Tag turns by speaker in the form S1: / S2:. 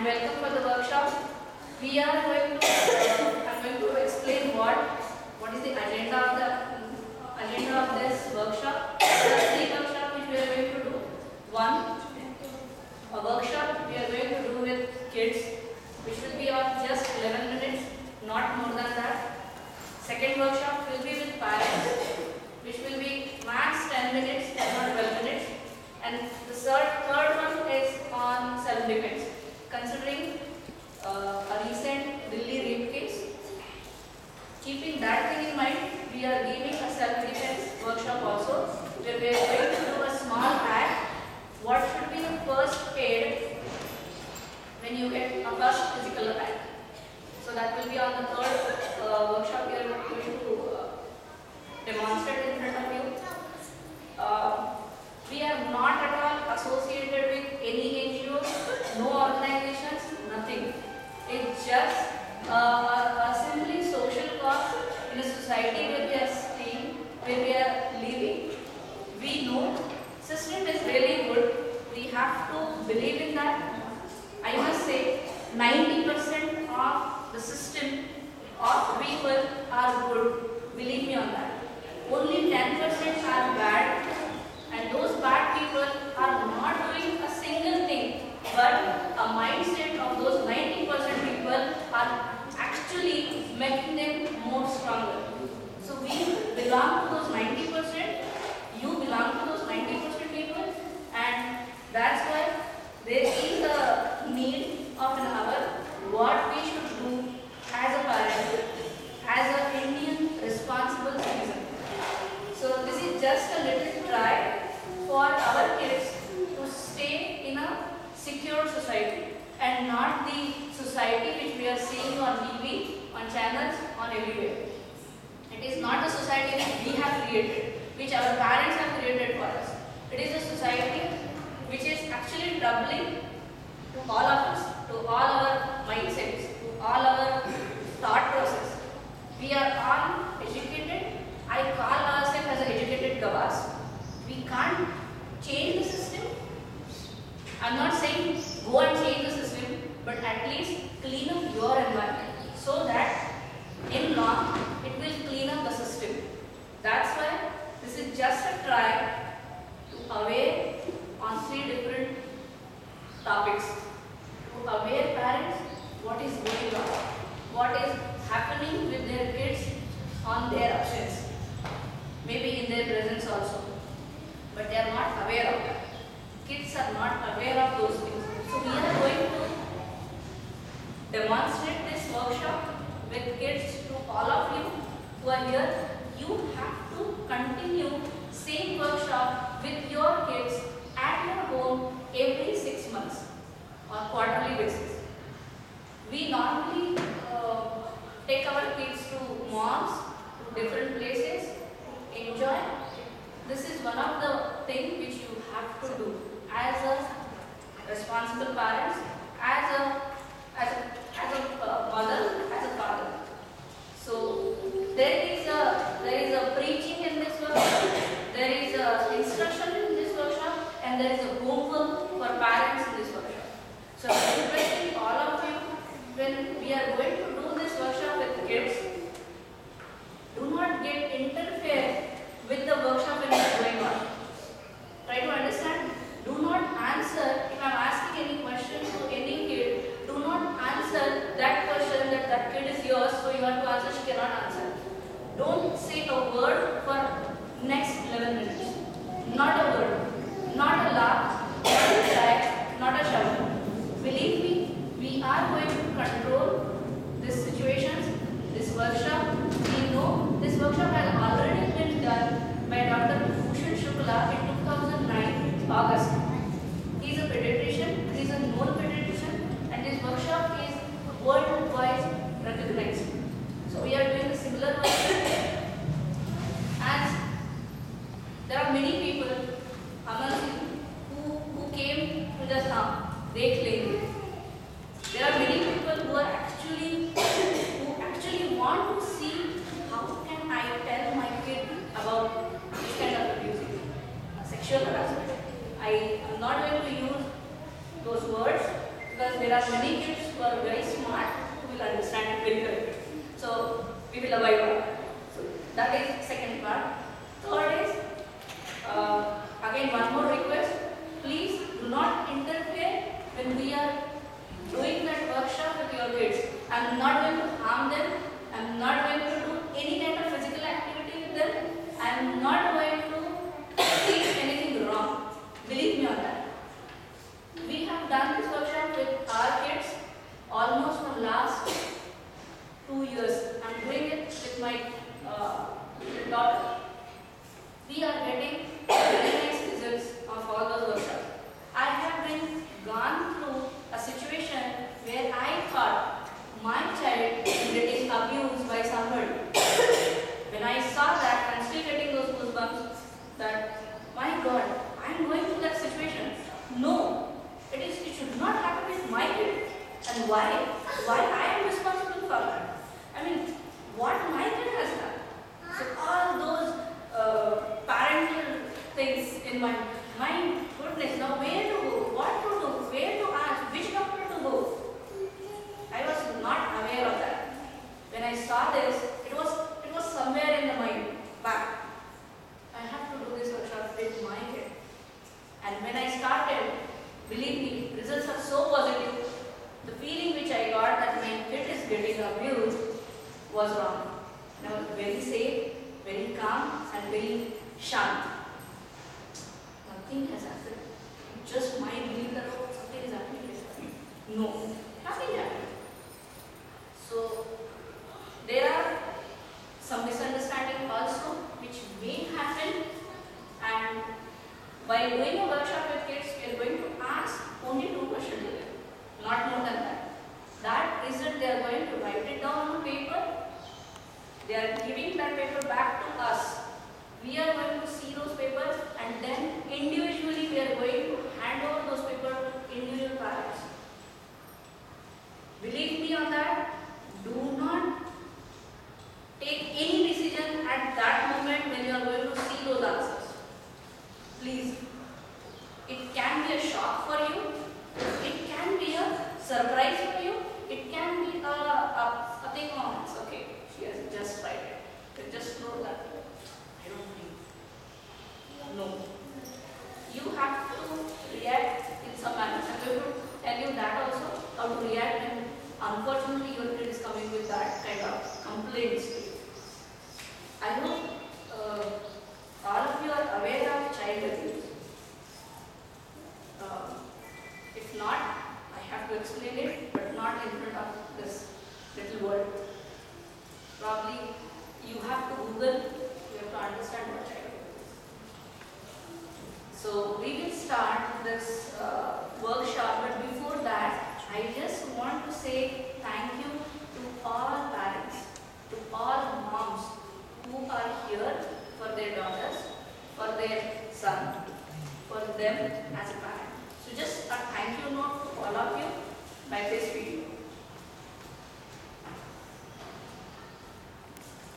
S1: welcome for the workshop. We are going to, I'm going to explain what is the agenda of this workshop. There are 3 workshops which we are going to do. One, a workshop we are going to do with kids, which will be of just 11 minutes, not more than that. Second workshop will be with parents, which will be max 10 minutes, not 12 minutes. And the third one is on self-defense. Considering a recent Delhi rape case, keeping that thing in mind, we are giving a self-defense workshop also, where we are going to do a small ad. What should be the first aid when you get a first physical attack? So that will be on the third workshop we are going to demonstrate in front of you. We are not at all associated with any NGOs, no organizations, nothing. It's just a simply social cause in a society where we are staying, where we are living. We know system is really good. We have to believe in that. I must say 90% of the system of people are good. Believe me on that. Only 10% are bad. And those bad people are not doing a single thing, but a mindset of those 90% people are actually making them more stronger. So we belong to those 90%, you belong to those 90% people, and that's why there is a need of an hour what we should do as a parent, as an Indian responsible citizen. So this is just a little try for our kids to stay in a secure society and not the society which we are seeing on TV, on channels, on everywhere. It is not a society which we have created, which our parents have created for us. It is a society which is actually troubling to all of us, to all our mindsets, to all our thought process. We are all educated. I call ourselves as educated gavas. We can't change the system. I'm not saying go and change the system, but at least clean up your environment so that in long it will clean up the system. That's why this is just a try to aware on 3 different topics. To aware parents what is going on, what is happening with their kids on their absence, maybe in their presence also. But they are not aware of that. Kids are not aware of those things. So we are going to demonstrate this workshop with kids to all of you who are here. You have to continue same workshop with your kids at your home every 6 months on quarterly basis. We normally take our kids to malls, to different places, enjoy. This is one of the things which you have to do as a responsible parents, as a mother, as a father. So there is a preaching in this workshop, there is a instruction in this workshop, and there is a homework for parents in this workshop. So I am requesting all of you, when we are going to do this workshop with the kids, do not get interfere with the workshop when it is going on. Try to understand. Do not answer, if I am asking any question to any kid, do not answer that question that kid is yours, so you have to answer, she cannot answer. Don't say a word for next 11 minutes. Not a word, not a laugh, not a cry, not a shout. Believe me, we are going to control these situations, this workshop. We know this workshop has already been done by Dr.Bhushan Shukla in 2009 August. He is a pediatrician, he is a known pediatrician, and this workshop is worldwide recognized. So we are doing a similar workshop. As there are many people among you who came to the they claim. There are many people who actually want to see how can I tell my kid about this kind of abusing, sexual harassment. I am not going to use those words, because there are many kids who are very smart who will understand it very correctly. So we will avoid that. So that is second part. Third is, again one more request, please do not interfere when we are doing that workshop with your kids. I am not going to harm them, I am not going to do any kind of physical activity with them, I am not going to teach anything wrong. Believe me on that. We have done this workshop with our kids almost for last 2 years. I am doing it with my little daughter. We are getting very nice results of all those workshops. I have been gone through a situation where I thought my child is getting abused by somebody. When I saw that, I am still getting those goosebumps that, my God, I am going through that situation. No, it should not happen with my kid. And why? Why I am responsible for that? I mean, what my kid has done. So all those parental things in my goodness, now where to go, what to do, where to ask, which doctor to go. I was not aware of that. When I saw this, it was somewhere in my back. I have to do this workshop with my kid. And when I started, believe me, results are so positive. The feeling which I got that my kid is getting abused was wrong. And I was very safe, very calm, and very sharp. Nothing has happened. Just my belief that something is happening. No, nothing happened. So there are some misunderstanding also which may happen, and while doing a workshop with kids, we are going to ask only 2 questions to them, not more than that. That is that they are going to write it down on paper. They are giving that paper back to us. We are going to see those papers, and then individually we are going to hand over those papers to individual parents. Believe me on that. Do not take any decision at that moment when you are going to see those answers. Please. It can be a shock for you. It can be a surprise for you. It can be a thing on. It's okay. She has just tried it. You just know that. I don't think. No. You have to react in some manner. I'm going to tell you that also, how to react when unfortunately your kid is coming with that kind of complaints. I hope all of you are aware of child abuse. If not, I have to explain it, but not in front of this little world. Probably you have to Google, you have to understand what child abuse is. So we will start this workshop, but before that, I just want to say thank you to all parents, to all moms who are here for their daughters, for their son, for them as a parent. So just a thank you note to all of you by this video.